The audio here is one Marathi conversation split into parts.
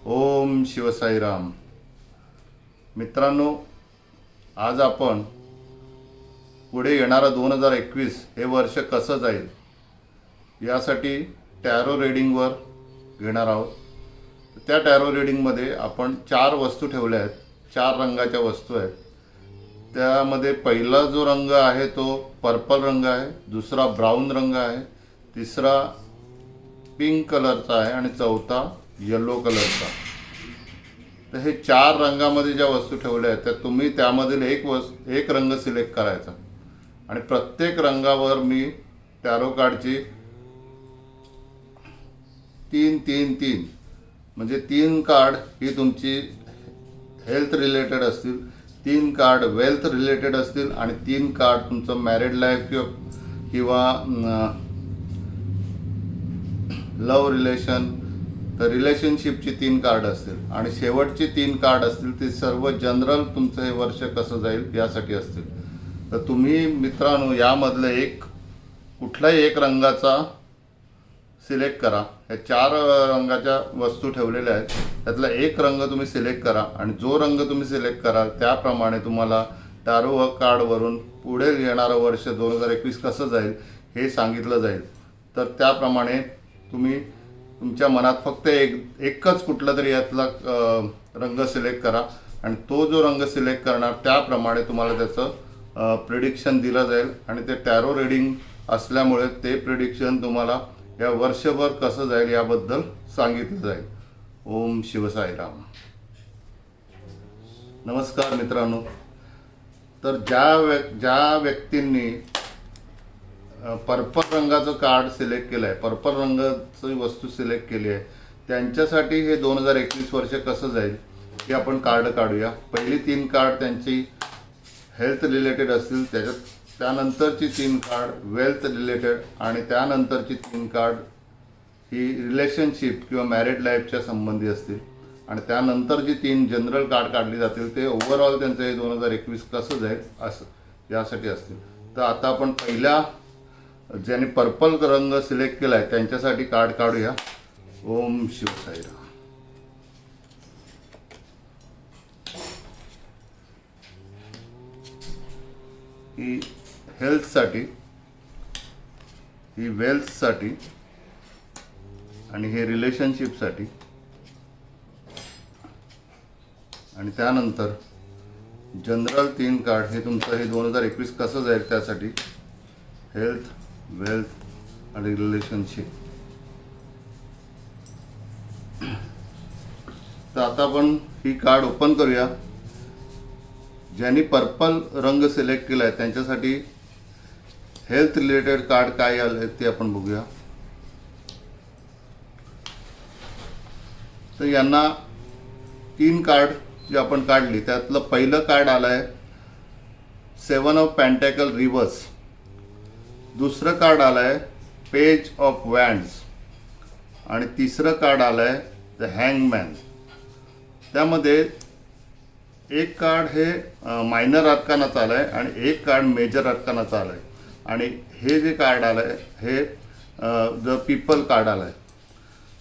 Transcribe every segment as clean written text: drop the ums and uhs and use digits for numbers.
ओम शिवसाईराम. मित्रांनो, आज आपण पुढे येणारा 2021 हे वर्ष कसं जाईल यासाठी टॅरो रीडिंगवर घेणार आहोत. त्या टॅरो रीडिंगमध्ये आपण 4 वस्तू ठेवल्या आहेत. 4 रंगाच्या वस्तू आहेत. त्यामध्ये पहिला जो रंग आहे तो पर्पल रंग आहे, दुसरा ब्राऊन रंग आहे, तिसरा पिंक कलरचा आहे आणि चौथा येलो कलरचा. तर हे 4 रंगामध्ये ज्या वस्तू ठेवल्या आहेत त्या तुम्ही त्यामधील एक रंग सिलेक्ट करायचा आणि प्रत्येक रंगावर मी टॅरो कार्डची 3 म्हणजे 3 कार्ड ही तुमची हेल्थ रिलेटेड असतील, 3 कार्ड वेल्थ रिलेटेड असतील आणि 3 कार्ड तुमचं मॅरिड लाईफ किंवा लव रिलेशन, तर रिलेशनशिपची 3 कार्ड असतील आणि शेवटची 3 कार्ड असतील ते सर्व जनरल तुमचं हे वर्ष कसं जाईल यासाठी असतील. तर तुम्ही मित्रांनो यामधलं कुठलाही एक रंगाचा सिलेक्ट करा. ह्या 4 रंगाच्या वस्तू ठेवलेल्या आहेत, त्यातला एक रंग तुम्ही सिलेक्ट करा आणि जो रंग तुम्ही सिलेक्ट कराल त्याप्रमाणे तुम्हाला टॅरो कार्डवरून पुढे येणारं वर्ष 2021 कसं जाईल हे सांगितलं जाईल. तर त्याप्रमाणे तुम्ही तुमच्या मनात फक्त एकच कुठला तरी यातला रंग सिलेक्ट करा आणि तो जो रंग सिलेक्ट करणार त्याप्रमाणे तुम्हाला त्याचं प्रिडिक्शन दिलं जाईल आणि ते टॅरो रीडिंग असल्यामुळे ते प्रिडिक्शन तुम्हाला या वर्षभर कसं जाईल याबद्दल सांगितलं जाईल. ओम शिवसाईराम. नमस्कार मित्रांनो. तर ज्या व्यक्तींनी पर्पल रंगाचं कार्ड सिलेक्ट केलं आहे, पर्पल रंगाची वस्तू सिलेक्ट केली आहे, त्यांच्यासाठी हे 2021 वर्ष कसं जाईल हे आपण कार्ड काढूया. पहिली 3 कार्ड त्यांची हेल्थ रिलेटेड असतील, त्यानंतरची 3 कार्ड वेल्थ रिलेटेड आणि त्यानंतरची 3 कार्ड ही रिलेशनशिप किंवा मॅरिड लाईफच्या संबंधी असतील आणि त्यानंतर जी 3 जनरल कार्ड काढली जातील ते ओव्हरऑल त्यांचं हे 2021 कसं जाईल असं यासाठी असतील. तर आता आपण पहिल्या ज्यांनी पर्पल रंग सिलेक्ट केला आहे त्यांच्यासाठी कार्ड काढूया. ओम शिवसाईराम. ही हेल्थसाठी, ही वेल्थसाठी आणि हे रिलेशनशिपसाठी आणि त्यानंतर जनरल 3 कार्ड हे तुमचं हे 2021 कसं जाईल त्यासाठी हेल्थ, वेल्थ आणि रिलेशनशिप. तर आता आपण ही कार्ड ओपन करूया. ज्यांनी पर्पल रंग सिलेक्ट केला आहे त्यांच्यासाठी हेल्थ रिलेटेड कार्ड काय आले ते आपण बघूया. तर यांना 3 कार्ड जे आपण काढली त्यातलं पहिलं कार्ड आलं आहे 7 ऑफ पेंटॅकल रिव्हर्स, दुसरं कार्ड आलं आहे पेज ऑफ वँड्स आणि तिसरं कार्ड आलं आहे द हँगमॅन. त्यामध्ये एक कार्ड हे मायनर अरकानाचं आलं आहे आणि एक कार्ड मेजर अरकानाचं आलं आहे आणि हे जे कार्ड आलं आहे हे द पीपल कार्ड आलं आहे.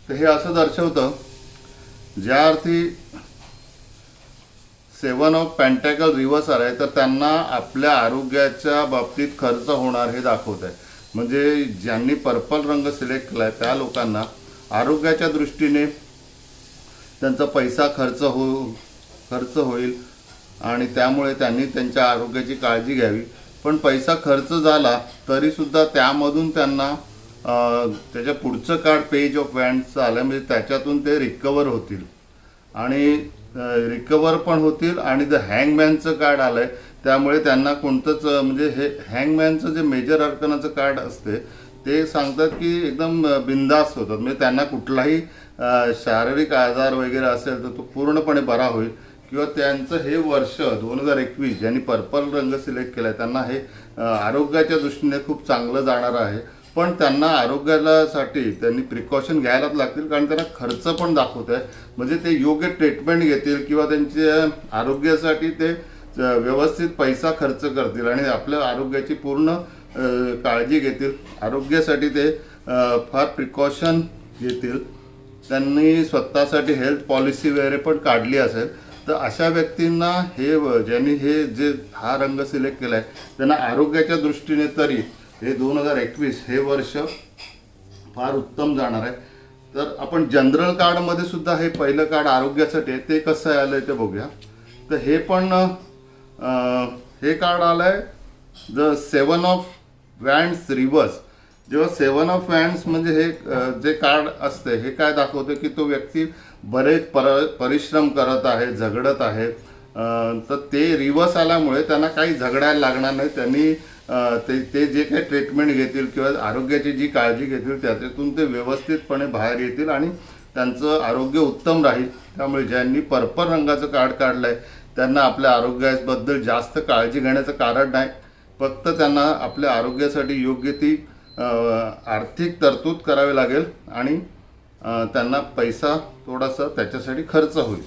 तर हे असं दर्शवतं ज्या अर्थी 7 ऑफ पेंटॅकल रिव्हर्स आलं आहे तर त्यांना आपल्या आरोग्याच्या बाबतीत खर्च होणार हे दाखवत आहे. म्हणजे ज्यांनी पर्पल रंग सिलेक्ट केला आहे त्या लोकांना आरोग्याच्या दृष्टीने त्यांचा पैसा खर्च होईल आणि त्यामुळे त्यांनी त्यांच्या आरोग्याची काळजी घ्यावी. पण पैसा खर्च झाला तरीसुद्धा त्यामधून त्यांना त्याच्या पुढचं कार्ड पेज ऑफ वँड्सचं आलं म्हणजे त्याच्यातून ते रिकवर होतील आणि रिकवर पण होतील. आणि द हँगमॅनचं कार्ड आलं आहे त्यामुळे त्यांना कोणतंच म्हणजे हे हँगमॅनचं जे मेजर अर्कनाचं कार्ड असते ते सांगतात की एकदम बिंदास होतात. म्हणजे त्यांना कुठलाही शारीरिक आजार वगैरे असेल तर तो पूर्णपणे बरा होईल किंवा त्यांचं हे वर्ष 2021 ज्यांनी पर्पल रंग सिलेक्ट केला आहे त्यांना हे आरोग्याच्या दृष्टीने खूप चांगलं जाणार आहे. पण त्यांना आरोग्यासाठी त्यांनी प्रिकॉशन घ्यायलाच लागतील कारण त्यांना खर्च पण दाखवत आहे. म्हणजे ते योग्य ट्रीटमेंट घेतील किंवा त्यांच्या आरोग्यासाठी ते व्यवस्थित पैसा खर्च करतील आणि आपल्या आरोग्याची पूर्ण काळजी घेतील. आरोग्यासाठी ते फार प्रिकॉशन घेतील त्यांनी स्वतःसाठी हेल्थ पॉलिसी वगैरे पण काढली असेल, तर अशा व्यक्तींना ज्यांनी जे हा रंग सिलेक्ट केला आहे त्यांना आरोग्याच्या दृष्टीने तरी हे 2021 हे वर्ष फार उत्तम जाणार आहे. तर आपण जनरल कार्डमध्ये सुद्धा हे पहिलं कार्ड आरोग्यासाठी आहे, ते कसं आलं आहे ते बघूया. तर हे पण हे कार्ड आलं आहे द 7 ऑफ वँड्स रिव्हर्स. जेव्हा 7 ऑफ वँड्स म्हणजे हे जे कार्ड असते हे काय दाखवतं की तो व्यक्ती बरेच परिश्रम करत आहे, झगडत आहे. तर ते रिव्हर्स आल्यामुळे त्यांना काही झगडायला लागणार नाही. त्यांनी ते जे काही ट्रीटमेंट घेतील किंवा आरोग्याची जी काळजी घेतील त्यातून ते व्यवस्थितपणे बाहेर येतील आणि त्यांचं आरोग्य उत्तम राहील. त्यामुळे ज्यांनी पर्पल रंगाचं कार्ड काढलं आहे त्यांना आपल्या आरोग्याबद्दल जास्त काळजी घेण्याचं कारण नाही. फक्त त्यांना आपल्या आरोग्यासाठी योग्य ती आर्थिक तरतूद करावी लागेल आणि त्यांना पैसा थोडासा त्याच्यासाठी खर्च होईल.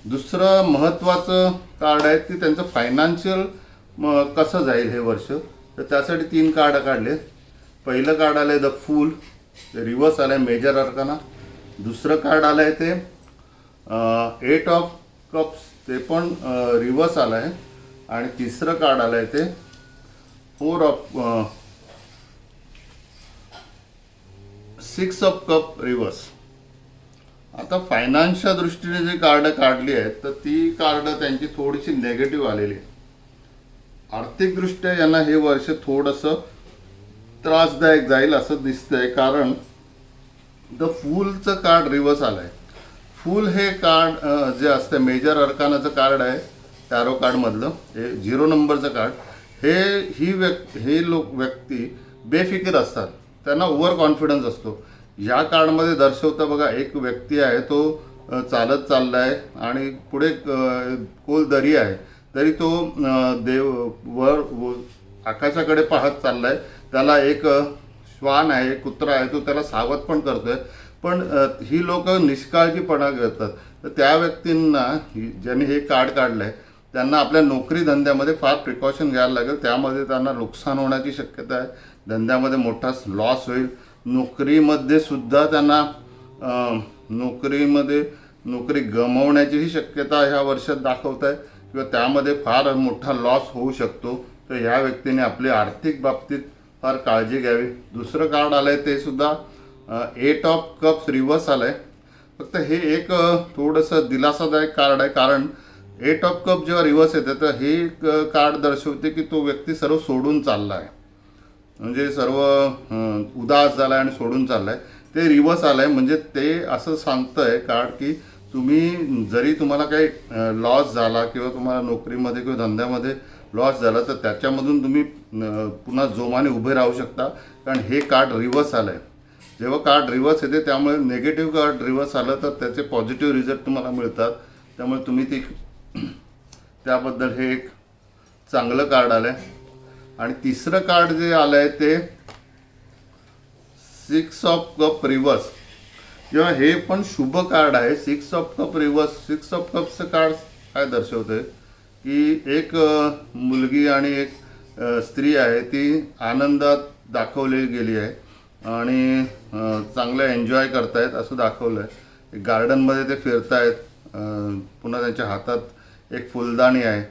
दुसरं महत्त्वाचं कार्ड आहे की त्यांचं फायनान्शियल कसं जाईल हे वर्ष. तर त्यासाठी 3 कार्ड काढले. पहिलं कार्ड आलं आहे द फूल, ते रिव्हर्स आलं आहे मेजर अर्काना. दुसरं कार्ड आलं आहे ते 8 ऑफ कप्स, ते पण रिव्हर्स आलं आहे. आणि तिसरं कार्ड आलं आहे ते 6 ऑफ कप रिव्हर्स. आता फायनान्सच्या दृष्टीने जी कार्ड काढली आहेत तर ती कार्ड त्यांची थोडीशी नेगेटिव्ह आलेली आहे. आर्थिकदृष्ट्या यांना हे वर्ष थोडंसं त्रासदायक जाईल असं दिसतंय, कारण द फूलचं कार्ड रिव्हर्स आलं आहे. फूल हे कार्ड जे असतं मेजर अर्कानाचं कार्ड आहे टॅरो कार्डमधलं, हे 0 नंबरचं कार्ड. हे व्यक्ती बेफिकीर असतात, त्यांना ओव्हर कॉन्फिडन्स असतो. या कार्डमध्ये दर्शवतं बघा, एक व्यक्ती आहे तो चालत चालला आहे आणि पुढे खोल दरी आहे तरी तो वर आकाशाकडे पाहत चाललाय. त्याला एक श्वान आहे, कुत्रा आहे, तो त्याला सावध पण करतोय. पण ही लोक निष्काळजीपणा करतात. तर त्या व्यक्तींना ज्यांनी हे कार्ड काढलंय त्यांना आपल्या नोकरी धंद्यामध्ये फार प्रिकॉशन घ्यायला लागेल. त्यामध्ये त्यांना नुकसान होण्याची शक्यता आहे. धंद्यामध्ये मोठा लॉस होईल. नोकरीमध्ये सुद्धा त्यांना नोकरी गमावण्याचीही शक्यता ह्या वर्षात दाखवत आहे किंवा त्यामध्ये फार मोठा लॉस होऊ शकतो. तर ह्या व्यक्तीने आपली आर्थिक बाबतीत फार काळजी घ्यावी. दुसरं कार्ड आलं आहे ते सुद्धा 8 ऑफ कप्स रिव्हर्स आलं आहे. फक्त हे एक थोडंसं दिलासादायक कार्ड आहे, कारण 8 ऑफ कप जेव्हा रिव्हर्स येते तर हे कार्ड दर्शवते की तो व्यक्ती सर्व सोडून चालला आहे, म्हणजे सर्व उदास झाला आहे आणि सोडून चालला आहे. ते रिव्हर्स आलं आहे म्हणजे ते असं सांगतं आहे कार्ड की तुम्ही जरी तुम्हाला काही लॉस झाला किंवा तुम्हाला नोकरीमध्ये किंवा धंद्यामध्ये लॉस झाला तर त्याच्यामधून तुम्ही पुन्हा जोमाने उभे राहू शकता, कारण हे कार्ड रिव्हर्स आलं आहे. जेव्हा कार्ड रिव्हर्स येते त्यामुळे नेगेटिव्ह कार्ड रिव्हर्स आलं तर त्याचे पॉझिटिव्ह रिझल्ट तुम्हाला मिळतात. त्यामुळे तुम्ही त्याबद्दल हे एक चांगलं कार्ड आलं आहे. आणि तिसरं कार्ड जे आलं आहे ते 6 ऑफ कप रिव्हर्स. जेव्हा हे पण शुभ कार्ड आहे 6 ऑफ कप रिव्हर्स. 6 ऑफ कपचं कार्ड काय दर्शवतंय की एक मुलगी आणि एक स्त्री आहे, ती आनंदात दाखवली गेली आहे आणि चांगलं एन्जॉय करतायत असं दाखवलं आहे. गार्डनमध्ये ते फिरतायत. पुन्हा त्यांच्या हातात एक फुलदाणी आहे.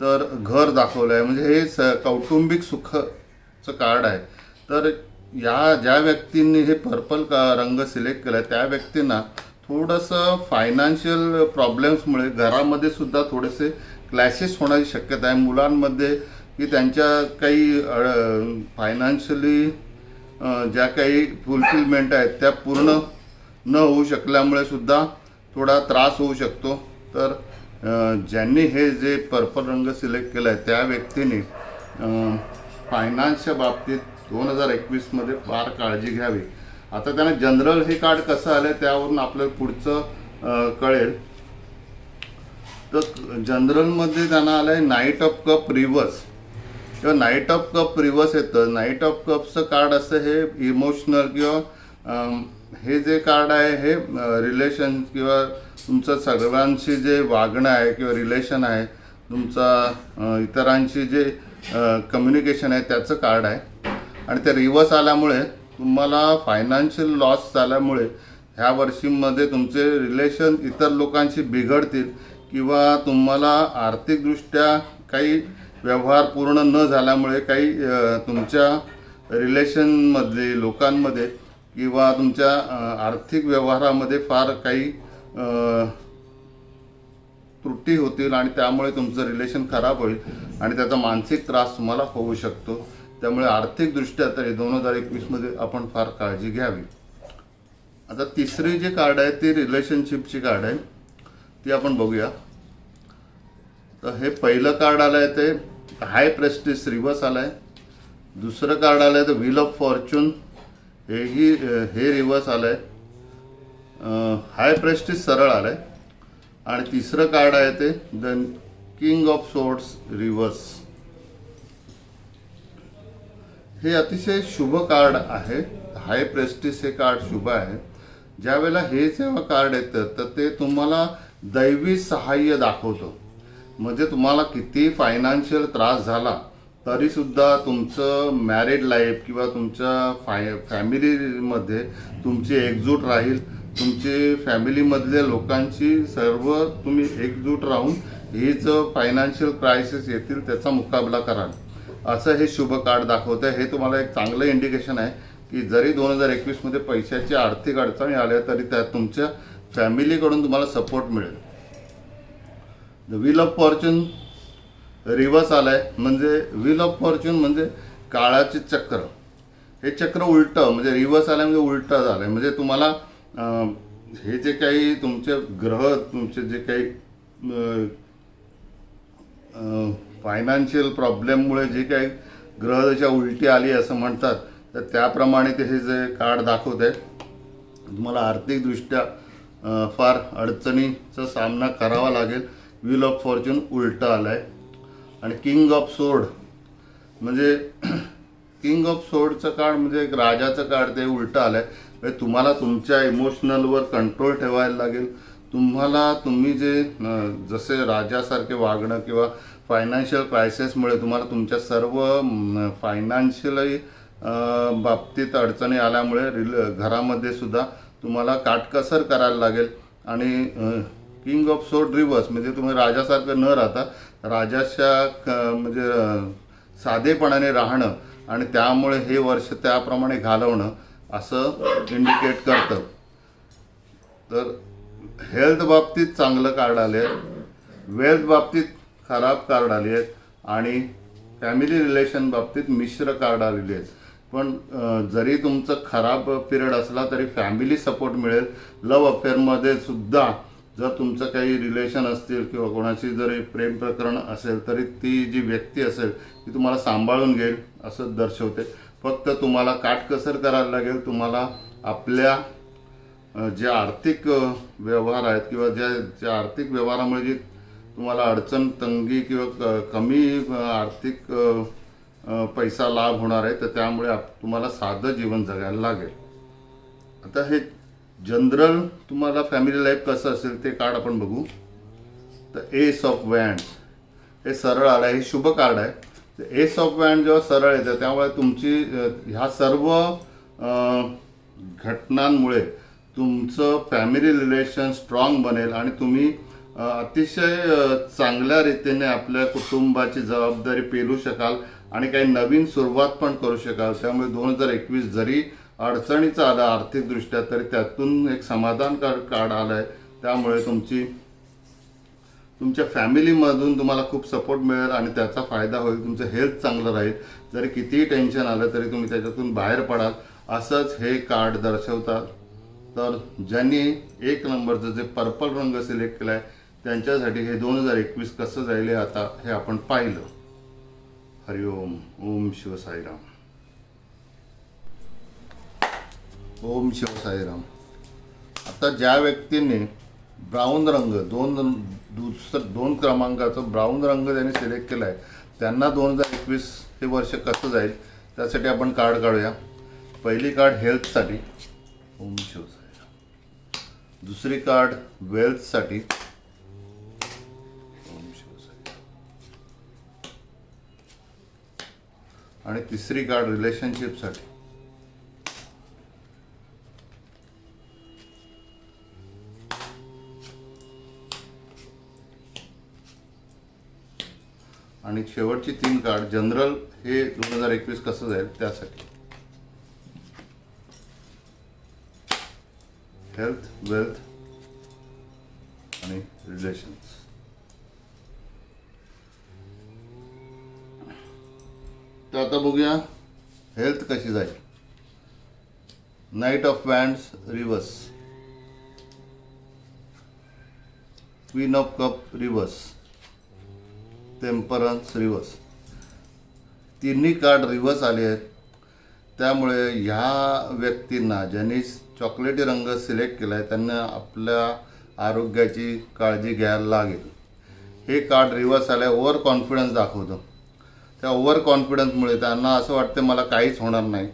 तर घर दाखवलं आहे, म्हणजे हे कौटुंबिक सुखाचं कार्ड आहे. तर ज्या व्यक्तींनी हे पर्पल रंग सिलेक्ट केला आहे त्या व्यक्तींना थोडंसं फायनान्शियल प्रॉब्लेम्समुळे घरामध्ये सुद्धा थोडेसे क्लॅशेस होण्याची शक्यता आहे. मुलांमध्ये की त्यांच्या काही फायनान्शियली ज्या काही फुलफिलमेंट आहेत त्या पूर्ण न होऊ शकल्यामुळे सुद्धा थोडा त्रास होऊ शकतो. तर ज्यांनी हे जे पर्पल रंग सिलेक्ट केला आहे त्या व्यक्तीने फायनान्सच्या बाबतीत 2021मध्ये फार काळजी घ्यावी. आता त्यांना जनरल हे कार्ड कसं आलं आहे त्यावरून आपल्याला पुढचं कळेल. तर जनरलमध्ये त्यांना आलं आहे नाईट ऑफ कप रिव्हर्स. किंवा नाईट ऑफ कप रिव्हर्स येतं. नाईट ऑफ कपचं कार्ड असं हे इमोशनल किंवा हे जे कार्ड आहे हे रिलेशन किंवा तुमचं सर्वांशी जे वागणं आहे किंवा रिलेशन आहे, तुमचा इतरांशी जे कम्युनिकेशन आहे त्याचं कार्ड आहे. आणि ते रिव्हर्स आल्यामुळे तुम्हाला फायनान्शियल लॉस झाल्यामुळे ह्या वर्षीमध्ये तुमचे रिलेशन इतर लोकांशी बिघडतील किंवा तुम्हाला आर्थिकदृष्ट्या काही व्यवहार पूर्ण न झाल्यामुळे काही तुमच्या रिलेशनमधले लोकांमध्ये किंवा तुमच्या आर्थिक व्यवहारामध्ये फार काही त्रुटी होतील आणि त्यामुळे तुमचं रिलेशन खराब होईल आणि त्याचा मानसिक त्रास तुम्हाला होऊ शकतो. त्यामुळे आर्थिकदृष्ट्या तरी 2021मध्ये आपण फार काळजी घ्यावी. आता तिसरी जी कार्ड आहे ती रिलेशनशिपची कार्ड आहे, ती आपण बघूया. तर हे पहिलं कार्ड आलं आहे ते हाय प्रेस्टिज रिव्हर्स आलं आहे. दुसरं कार्ड आलं आहे तर व्हील ऑफ फॉर्च्यून, हे रिव्हर्स आलं आहे. हाय प्रेस्टिज सरळ आलं आहे. आणि तिसरं कार्ड आहे ते the king of swords reverse. हे अतिशय शुभ कार्ड आहे. हाय प्रेस्टिज हे कार्ड शुभ आहे. ज्यावेळेला हे जेव्हा कार्ड येतं तर ते तुम्हाला दैवी सहाय्य दाखवतं. म्हणजे तुम्हाला किती फायनान्शियल त्रास झाला तरीसुद्धा तुमचं मॅरिड लाईफ किंवा तुमच्या फॅमिलीमध्ये तुमची एकजूट राहील. तुमची फॅमिलीमधल्या लोकांची सर्व तुम्ही एकजूट राहून हे जो फायनान्शियल क्रायसिस येतील त्याचा मुकाबला कराल, असं हे शुभ कार्ड दाखवतं आहे. हे तुम्हाला एक चांगलं इंडिकेशन आहे की जरी 2021मध्ये पैशाची आर्थिक अडचणी आल्या तरी त्यात तुमच्या फॅमिलीकडून तुम्हाला सपोर्ट मिळेल. The wheel of Fortune reverse आलं आहे. म्हणजे व्हील ऑफ फॉर्च्यून म्हणजे काळाचे चक्र. हे चक्र उलटं म्हणजे रिव्हर्स आलं म्हणजे उलटं झालं आहे. म्हणजे तुम्हाला हे जे काही तुमचे ग्रह तुमचे जे काही फायनान्शियल प्रॉब्लेममुळे जे काही ग्रहदशा उलटी आली असं म्हणतात, तर त्याप्रमाणे ते हे जे कार्ड दाखवत आहे तुम्हाला आर्थिकदृष्ट्या फार अडचणीचा सामना करावा लागेल. व्हील ऑफ फॉर्च्यून उलटं आलं आहे. आणि किंग ऑफ सोर्ड म्हणजे किंग ऑफ सोर्डचं कार्ड म्हणजे एक राजाचं कार्ड ते उलटं आलं आहे. म्हणजे तुम्हाला तुमच्या इमोशनलवर कंट्रोल ठेवायला लागेल. तुम्ही जे जसे राजासारखे वागणं किंवा फायनान्शियल क्रायसिसमुळे तुम्हाला तुमच्या सर्व फायनान्शियली बाबतीत अडचणी आल्यामुळे घरामध्ये सुद्धा तुम्हाला काटकसर करायला लागेल. आणि किंग ऑफ सोर्ड रिव्हर्स म्हणजे तुम्ही राजासारखं न राहता राजाच्या म्हणजे साधेपणाने राहणं आणि त्यामुळे हे वर्ष त्याप्रमाणे घालवणं असं इंडिकेट करतं. तर हेल्थ बाबतीत चांगलं कार्ड आले आहेत, वेल्थ बाबतीत खराब कार्ड आली आहेत आणि फॅमिली रिलेशन बाबतीत मिश्र कार्ड आलेली आहेत. पण जरी तुमचं खराब पिरियड असला तरी फॅमिली सपोर्ट मिळेल. लव्ह अफेअरमध्ये सुद्धा जर तुमचं काही रिलेशन असतील किंवा कोणाची जरी प्रेम प्रकरण असेल तरी ती जी व्यक्ती असेल ती तुम्हाला सांभाळून घेईल असं दर्शवते. फक्त तुम्हाला काटकसर करायला लागेल. तुम्हाला आपल्या जे आर्थिक व्यवहार आहेत किंवा ज्या आर्थिक व्यवहारामुळे जी तुम्हाला अडचण तंगी किंवा कमी आर्थिक पैसा लाभ होणार आहे तर त्यामुळे तुम्हाला साधं जीवन जगायला लागेल. आता हे जनरल तुम्हाला फॅमिली लाईफ कसं असेल ते कार्ड आपण बघू. तर एस ऑफ वँड्स हे सरळ आलं आहे. हे शुभ कार्ड आहे. एस ऑफ वँड जेव्हा सरळ येतं त्यामुळे तुमची ह्या सर्व घटनांमुळे तुमचं फॅमिली रिलेशन स्ट्रॉंग बनेल आणि तुम्ही अतिशय चांगल्या रीतीने आपल्या कुटुंबाची जबाबदारी पेलू शकाल आणि काही नवीन सुरुवात पण करू शकाल. त्यामुळे 2021 जरी अडचणीचं आलं आर्थिकदृष्ट्या तरी त्यातून एक समाधान कार्ड आलं आहे. त्यामुळे तुमच्या फॅमिलीमधून तुम्हाला खूप सपोर्ट मिळेल आणि त्याचा फायदा होईल. तुमचं हेल्थ चांगलं राहील. जरी कितीही टेन्शन आलं तरी तुम्ही त्याच्यातून बाहेर पडाल असंच हे कार्ड दर्शवतात. तर ज्यांनी 1 नंबरचं जे पर्पल रंग सिलेक्ट केला आहे त्यांच्यासाठी हे 2021 कसं जाईल आता हे आपण पाहिलं. हरिओम. ओम शिव साईराम. ओम शिव साईराम. आता ज्या व्यक्तीने ब्राऊन रंग 2 क्रमांकाचं ब्राऊन रंग ज्यांनी सिलेक्ट केला आहे त्यांना 2021 हे वर्ष कसं जाईल त्यासाठी आपण कार्ड काढूया. पहिली कार्ड हेल्थसाठी ओम शिव साईराम. दुसरी कार्ड वेल्थसाठी ओम शिव साईराम. आणि तिसरी कार्ड रिलेशनशिपसाठी आणि शेवटची 3 कार्ड जनरल हे 2021 कसं जाईल त्यासाठी. हेल्थ, वेल्थ आणि रिलेशन्स. तर आता बघूया हेल्थ कशी जाईल. Knight of wands reverse, queen of cup reverse, temperance reverse. तिन्ही कार्ड रिव्हर्स आले आहेत. त्यामुळे ह्या व्यक्तींना ज्यांनी चॉकलेटी रंग सिलेक्ट केला आहे त्यांना आपल्या आरोग्याची काळजी घ्यायला लागेल. हे कार्ड रिव्हर्स आले ओव्हर कॉन्फिडन्स दाखवतं. त्या ओव्हर कॉन्फिडन्समुळे त्यांना असं वाटतं मला काहीच होणार नाही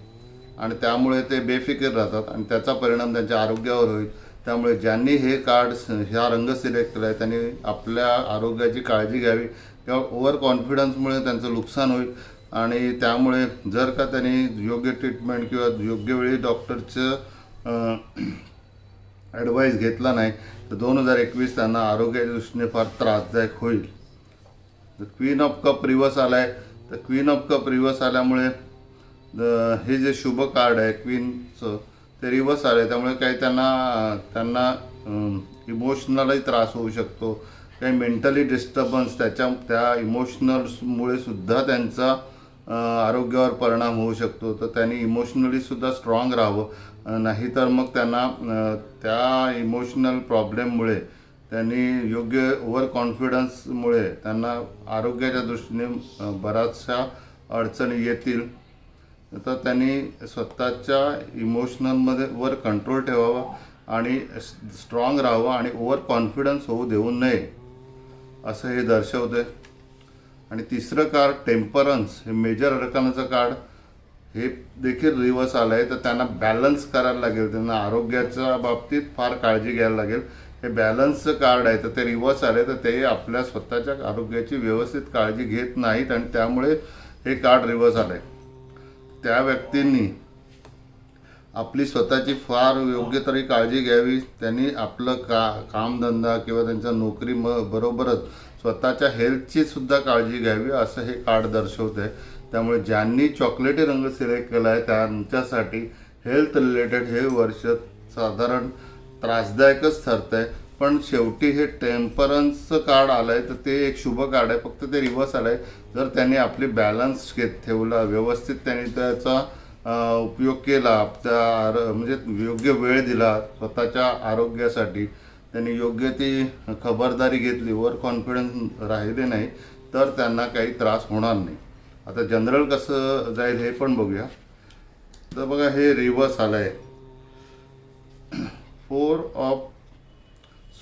आणि त्यामुळे ते बेफिकीर राहतात आणि त्याचा परिणाम त्यांच्या आरोग्यावर होईल. त्यामुळे ज्यांनी हे कार्ड ह्या रंग सिलेक्ट केला आहे त्यांनी आपल्या आरोग्याची काळजी घ्यावी किंवा ओव्हर कॉन्फिडन्समुळे त्यांचं नुकसान होईल आणि त्यामुळे जर का त्यांनी योग्य ट्रीटमेंट किंवा योग्य वेळी डॉक्टरचं ॲडवाईस घेतला नाही तर 2021 त्यांना आरोग्याच्या दृष्टीने फार त्रासदायक होईल. क्वीन ऑफ कप रिव्हर्स आला आहे. तर क्वीन ऑफ कप रिव्हर्स आल्यामुळे हे जे शुभ कार्ड आहे क्वीनचं ते रिव्हर्स आलं आहे. त्यामुळे काही त्यांना इमोशनलही त्रास होऊ शकतो. काही मेंटली डिस्टर्बन्स त्या इमोशनल्समुळे सुद्धा त्यांचा आरोग्यावर परिणाम होऊ शकतो. तर त्यांनी इमोशनली सुद्धा स्ट्रॉंग राहावं. नाहीतर मग त्यांना त्या इमोशनल प्रॉब्लेममुळे त्यांनी योग्य ओव्हर कॉन्फिडन्समुळे त्यांना आरोग्याच्या दृष्टीने बऱ्याचशा अडचणी येतील. तर त्यांनी स्वतःच्या इमोशनलमध्ये वर कंट्रोल ठेवावा आणि स्ट्रॉंग राहावं आणि ओव्हर कॉन्फिडन्स होऊ देऊ नये असं हे दर्शवते. आणि तिसरं कार्ड टेम्परन्स हे मेजर अरकानाचं कार्ड हे देखील रिव्हर्स आलं आहे. तर त्यांना बॅलन्स करायला लागेल. त्यांना आरोग्याच्या बाबतीत फार काळजी घ्यायला लागेल. हे बॅलन्सचं कार्ड आहे तर ते रिव्हर्स आले तर ते आपल्या स्वतःच्या आरोग्याची व्यवस्थित काळजी घेत नाहीत आणि त्यामुळे हे कार्ड रिव्हर्स आलं आहे. त्या व्यक्तींनी आपली स्वतःची फार योग्य तरी काळजी घ्यावी. त्यांनी आपलं कामधंदा किंवा त्यांच्या नोकरी बरोबरच स्वतःच्या हेल्थची सुद्धा काळजी घ्यावी असं हे कार्ड दर्शवतं आहे. त्यामुळे ज्यांनी चॉकलेटी रंग सिलेक्ट केला आहे त्यांच्यासाठी हेल्थ रिलेटेड हे वर्ष साधारण त्रासदायकच ठरतं आहे. पण शेवटी हे टेम्परन्सचं कार्ड आलं आहे तर ते एक शुभ कार्ड आहे. फक्त ते रिव्हर्स आलं आहे. जर त्यांनी आपली बॅलन्स ठेवला व्यवस्थित त्यांनी त्याचा उपयोग केला म्हणजे योग्य वेळ दिला स्वतःच्या आरोग्यासाठी त्यांनी योग्य ती खबरदारी घेतली ओव्हर कॉन्फिडन्स राहिले नाही तर त्यांना काही त्रास होणार नाही. आता जनरल कसं जाईल हे पण बघूया. तर बघा हे रिव्हर्स आलं आहे. 4 ऑफ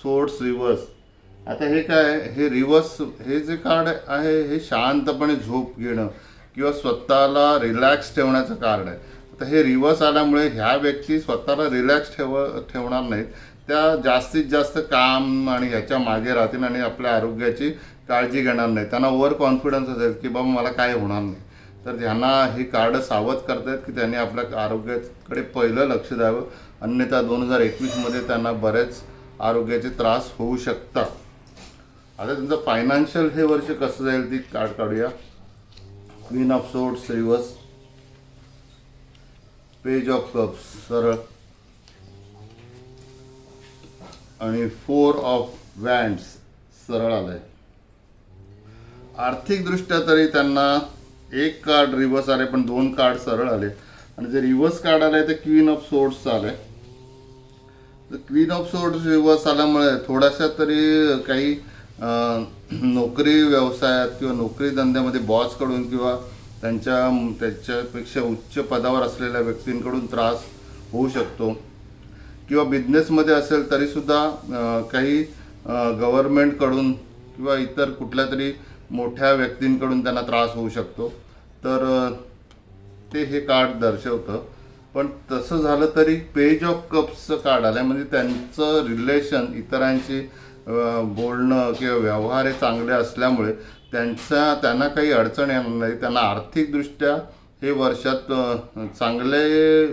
सोर्ड्स रिव्हर्स. आता हे काय हे रिव्हर्स हे जे कार्ड आहे हे शांतपणे झोप घेणं किंवा स्वतःला रिलॅक्स ठेवण्याचं कार्ड आहे. आता हे रिव्हर्स आल्यामुळे ह्या व्यक्ती स्वतःला रिलॅक्स ठेवणार नाहीत. त्या जास्तीत जास्त काम आणि ह्याच्या मागे राहतील आणि आपल्या आरोग्याची काळजी घेणार नाही. त्यांना ओव्हर कॉन्फिडन्स असेल की बाबा मला काय होणार नाही. तर ह्यांना ही कार्ड सावध करतायत की त्यांनी आपल्या आरोग्याकडे पहिलं लक्ष द्यावं. अन्यथा 2021 त्यांना बरेच आरोग्याचे त्रास होऊ शकतात. आता त्यांचं फायनान्शियल हे वर्ष कसं जाईल ती कार्ड काढूया. Queen of swords reverse, page of cups सरळ आणि 4 ऑफ वँड्स सरळ आलंय. आर्थिकदृष्ट्या तरी त्यांना एक कार्ड रिव्हर्स आले पण 2 कार्ड सरळ आले आणि जे रिव्हर्स कार्ड आलंय ते क्वीन ऑफ सोर्ड्स आलंय. तर क्वीन ऑफ सोर्ड्स रिव्हर्स आल्यामुळे थोड्याशा तरी काही नोकरी व्यवसायात किंवा नोकरी धंद्यामध्ये बॉसकडून किंवा त्याच्यापेक्षा उच्च पदावर असलेल्या व्यक्तींकडून त्रास होऊ शकतो. किंवा बिझनेसमध्ये असेल तरीसुद्धा काही गव्हर्नमेंटकडून किंवा इतर कुठल्या तरी मोठ्या व्यक्तींकडून त्यांना त्रास होऊ शकतो. तर ते हे कार्ड दर्शवतं. पण तसं झालं तरी पेज ऑफ कप्सचं कार्ड आलं आहे. म्हणजे त्यांचं रिलेशन इतरांशी बोलणं किंवा व्यवहार हे चांगले असल्यामुळे त्यांना काही अडचण येणार नाही. त्यांना आर्थिकदृष्ट्या हे वर्षात चांगले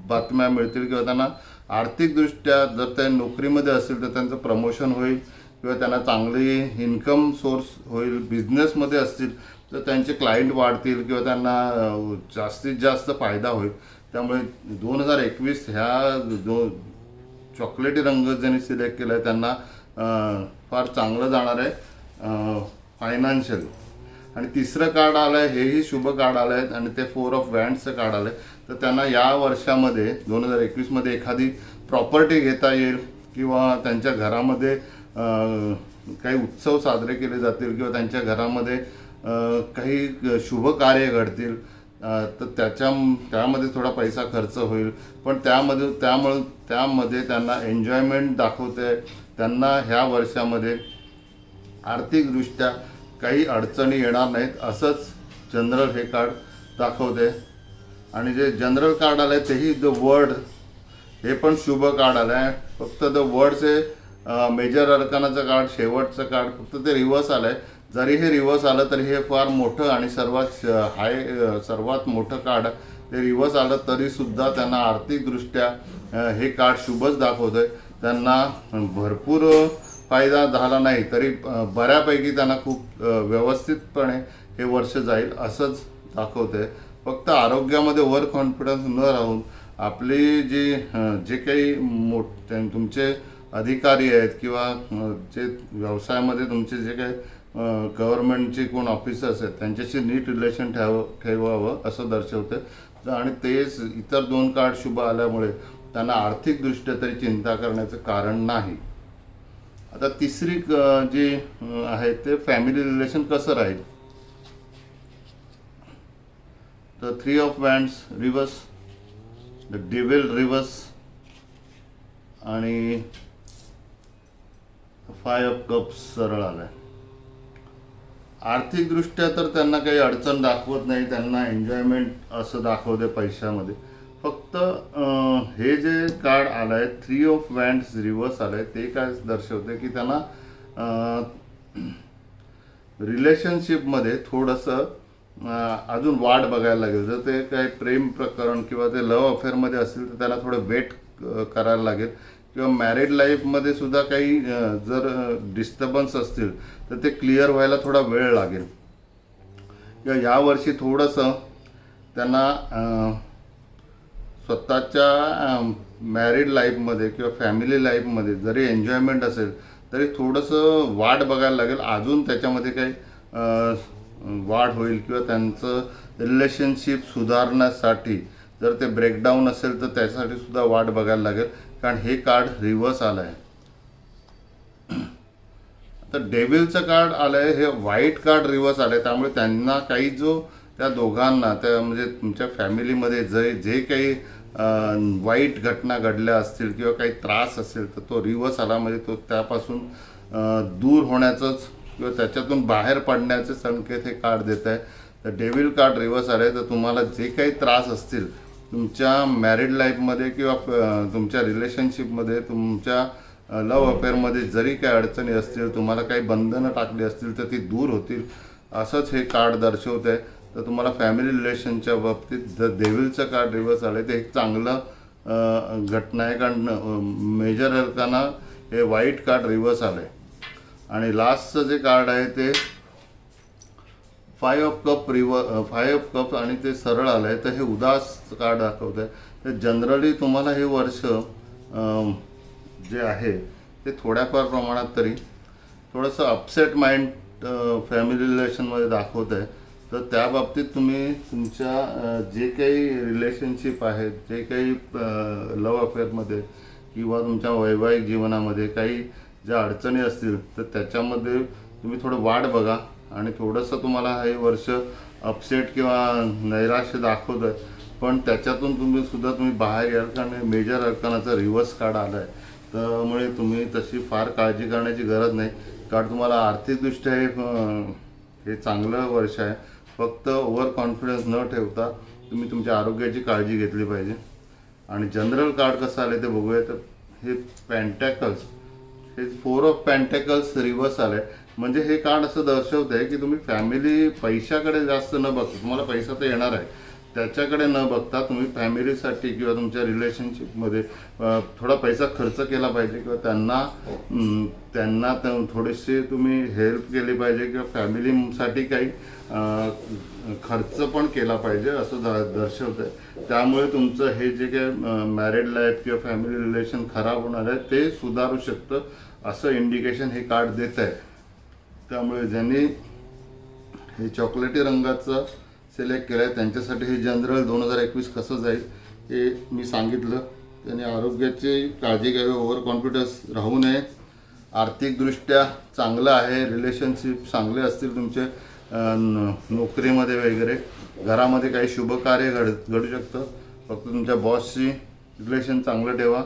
बातम्या मिळतील किंवा त्यांना आर्थिकदृष्ट्या जर ते नोकरीमध्ये असेल तर त्यांचं प्रमोशन होईल किंवा त्यांना चांगली इन्कम सोर्स होईल, बिझनेसमध्ये असतील तर त्यांचे क्लायंट वाढतील किंवा त्यांना जास्तीत जास्त फायदा होईल. त्यामुळे 2021 ह्या जो चॉकलेटी रंग ज्यांनी सिलेक्ट केला आहे त्यांना फार चांगलं जाणार आहे फायनान्शियल. आणि तिसरं कार्ड आलं आहे, हेही शुभ कार्ड आलं आहे आणि ते 4 ऑफ वँड्सचं कार्ड आलं आहे. तर त्यांना या वर्षामध्ये 2021मध्ये एखादी प्रॉपर्टी घेता येईल किंवा त्यांच्या घरामध्ये काही उत्सव साजरे केले जातील किंवा त्यांच्या घरामध्ये काही शुभ कार्य घडतील. तर त्यामध्ये थोडा पैसा खर्च होईल, पण त्यामध्ये त्यांना एन्जॉयमेंट दाखवते. त्यांना ह्या वर्षामध्ये आर्थिकदृष्ट्या काही अडचणी येणार नाहीत असंच जनरल हे कार्ड दाखवते. आणि जे जनरल कार्ड आलं आहे तेही द वर्ड, हे पण शुभ कार्ड आलं आहे. फक्त द वर्डचे मेजर अर्कानाचं कार्ड, शेवटचं कार्ड फक्त ते रिव्हर्स आलं आहे. जरी हे रिव्हर्स आलं तरी हे फार मोठं आणि सर्वात मोठं कार्ड ते रिव्हर्स आलं तरीसुद्धा त्यांना आर्थिकदृष्ट्या हे कार्ड शुभच दाखवतं आहे. त्यांना भरपूर फायदा झाला नाही तरी बऱ्यापैकी त्यांना खूप व्यवस्थितपणे हे वर्ष जाईल असंच दाखवते. फक्त आरोग्यामध्ये ओव्हर कॉन्फिडन्स न राहून आपली जे काही तुमचे अधिकारी आहेत किंवा जे व्यवसायामध्ये तुमचे जे काही गव्हर्नमेंटचे कोण ऑफिसर्स आहेत त्यांच्याशी नीट रिलेशन ठेवावं असं दर्शवते. आणि तेच इतर 2 कार्ड शुभ आल्यामुळे त्यांना आर्थिकदृष्ट्या तरी चिंता करण्याचं कारण नाही. आता तिसरी जी आहे ते फॅमिली रिलेशन कसं राहील. तर 3 of wands reverse, the devil reverse आणि 5 ऑफ कप्स सरळ आलाय. आर्थिकदृष्ट्या तर त्यांना काही अडचण दाखवत नाही, त्यांना एन्जॉयमेंट असं दाखवते पैशामध्ये. फक्त हे जे कार्ड आलं आहे 3 ऑफ वँड्स रिव्हर्स आलं आहे ते काय दर्शवते की त्यांना रिलेशनशिपमध्ये थोडंसं अजून वाढ बघायला लागेल. जर ते काही प्रेम प्रकरण किंवा ते लव्ह अफेअरमध्ये असतील तर त्याला थोडं वेट करायला लागेल. किंवा मॅरिड लाईफमध्ये सुद्धा काही जर डिस्टर्बन्स असतील तर ते क्लिअर व्हायला थोडा वेळ लागेल. किंवा यावर्षी थोडंसं त्यांना स्वतःच्या मॅरिड लाईफमध्ये किंवा फॅमिली लाईफमध्ये जरी एन्जॉयमेंट असेल तरी थोडंसं वाढ बघायला लागेल. अजून त्याच्यामध्ये काही वाढ होईल किंवा त्यांचं रिलेशनशिप सुधारण्यासाठी जर ते ब्रेकडाऊन असेल तर त्यासाठी सुद्धा वाट बघायला लागेल, कारण हे कार्ड रिव्हर्स आलं आहे. तर डेव्हिलचं कार्ड आलं आहे, हे व्हाईट कार्ड रिव्हर्स आलं आहे. त्यामुळे त्यांना काही त्या दोघांना म्हणजे तुमच्या फॅमिलीमध्ये जे काही वाईट घटना घडल्या असतील किंवा काही त्रास असेल तर तो रिव्हर्स आला म्हणजे तो त्यापासून दूर होण्याचंच किंवा त्याच्यातून बाहेर पडण्याचे संकेत हे कार्ड देत आहे. तर डेव्हिल कार्ड रिव्हर्स आलं आहे तर तुम्हाला जे काही त्रास असतील तुमच्या मॅरिड लाईफमध्ये किंवा तुमच्या रिलेशनशिपमध्ये, तुमच्या लव्ह अफेअरमध्ये जरी काही अडचणी असतील, तुम्हाला काही बंधनं टाकली असतील तर ती दूर होतील असंच हे कार्ड दर्शवत आहे. तर तुम्हाला फॅमिली रिलेशनच्या बाबतीत जर डेव्हिलचं कार्ड रिव्हर्स आलं ते एक चांगलं घटना आहे, कारण मेजर अर्काना हे व्हाईट कार्ड रिव्हर्स आलं आहे. आणि लास्टचं जे कार्ड आहे ते 5 ऑफ कप आणि ते सरळ आलं आहे. तर हे उदास कार्ड दाखवत आहे. तर जनरली तुम्हाला हे वर्ष जे आहे ते थोड्याफार प्रमाणात तरी थोडंसं अपसेट माइंड फॅमिली रिलेशनमध्ये दाखवत आहे. तर त्या बाबतीत तुम्ही तुमच्या जे काही रिलेशनशिप आहेत, जे काही लव्ह अफेअरमध्ये किंवा तुमच्या वैवाहिक जीवनामध्ये काही ज्या अडचणी असतील तर त्याच्यामध्ये तुम्ही थोडं वाट बघा. आणि थोडंसं तुम्हाला हे वर्ष अपसेट किंवा नैराश्य दाखवत आहे, पण त्याच्यातून तुम्ही बाहेर याल, कारण मेजर अर्कानाचा रिव्हर्स कार्ड आला आहे. त्यामुळे तुम्ही तशी फार काळजी करण्याची गरज नाही, कारण तुम्हाला आर्थिकदृष्ट्या हे चांगलं वर्ष आहे. फक्त ओव्हर कॉन्फिडन्स न ठेवता तुम्ही तुमच्या आरोग्याची काळजी घेतली पाहिजे. आणि जनरल कार्ड कसं आलं ते बघूया. तर हे पेंटॅकल्स, हे 4 ऑफ पेंटॅकल्स रिव्हर्स आलं आहे. म्हणजे हे कार्ड असं दर्शवत आहे की तुम्ही फॅमिली पैशाकडे जास्त न बघता, तुम्हाला पैसा तर येणार आहे त्याच्याकडे न बघता तुम्ही फॅमिलीसाठी किंवा तुमच्या रिलेशनशिपमध्ये थोडा पैसा खर्च केला पाहिजे किंवा त्यांना थोडेसे तुम्ही हेल्प केली पाहिजे किंवा फॅमिलीसाठी काही खर्च पण केला पाहिजे असं दर्शवतं आहे. त्यामुळे तुमचं हे जे काही मॅरिड लाईफ किंवा फॅमिली रिलेशन खराब होणार आहे ते सुधारू शकतं असं इंडिकेशन हे कार्ड देत आहे. त्यामुळे ज्यांनी हे चॉकलेटी रंगाचं सिलेक्ट केलं आहे त्यांच्यासाठी हे जनरल 2021 कसं जाईल हे मी सांगितलं. त्यांनी आरोग्याची काळजी घ्यावी, ओव्हर कॉन्फिडन्स राहू नये, आर्थिकदृष्ट्या चांगलं आहे, रिलेशनशिप चांगले असतील तुमचे नोकरीमध्ये वगैरे, घरामध्ये काही शुभ कार्य घडू शकतं. फक्त तुमच्या बॉसशी रिलेशन चांगलं ठेवा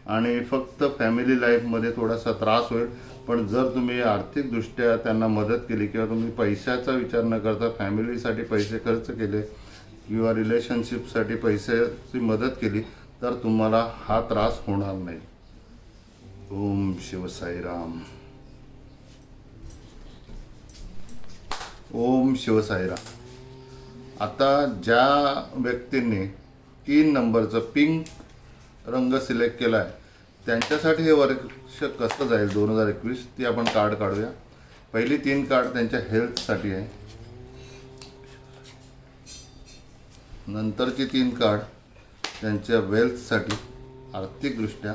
आणि फक्त फॅमिली लाईफमध्ये थोडासा त्रास होईल. पण जर तुम्ही आर्थिकदृष्ट्या त्यांना मदत केली किंवा तुम्ही पैशाचा विचार न करता फॅमिलीसाठी पैसे खर्च केले किंवा रिलेशनशिपसाठी पैशाची मदत केली तर तुम्हाला हा त्रास होणार नाही. ओम शिव साईराम. ओम शिव साईराम. आता ज्या व्यक्तींनी 3 नंबरचं पिंक रंग सिलेक्ट केला आहे त्यांच्यासाठी हे वर्ष कसं जाईल 2021 ती आपण कार्ड काढूया. पहिली 3 कार्ड त्यांच्या हेल्थसाठी आहे, नंतरची 3 कार्ड त्यांच्या वेल्थसाठी आर्थिकदृष्ट्या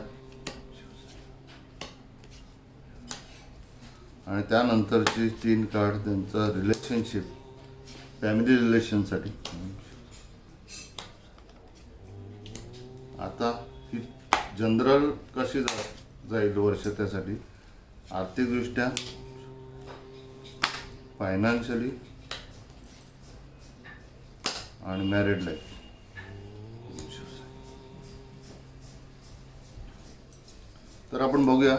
आणि त्यानंतरची 3 कार्ड त्यांचं रिलेशनशिप फॅमिली रिलेशनसाठी. आता ही जनरल कशी जाईल वर्ष त्यासाठी आर्थिकदृष्ट्या, फायनान्शियली आणि मॅरिड लाईफ. तर आपण बघूया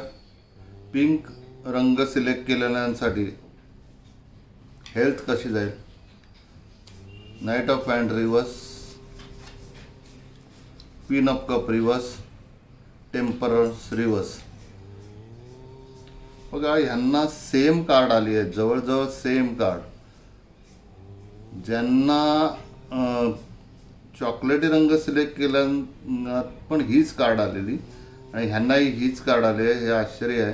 पिंक रंग सिलेक्ट केलेल्यांसाठी हेल्थ कशी जाईल. Knight of hand reverse, queen of cup reverse, temperance reverse. बघा ह्यांना सेम कार्ड आली आहे, जवळजवळ सेम कार्ड. ज्यांना चॉकलेटी रंग सिलेक्ट केल्या पण हीच कार्ड आलेली आणि ह्यांनाही हीच कार्ड आली आहे, हे आश्चर्य आहे.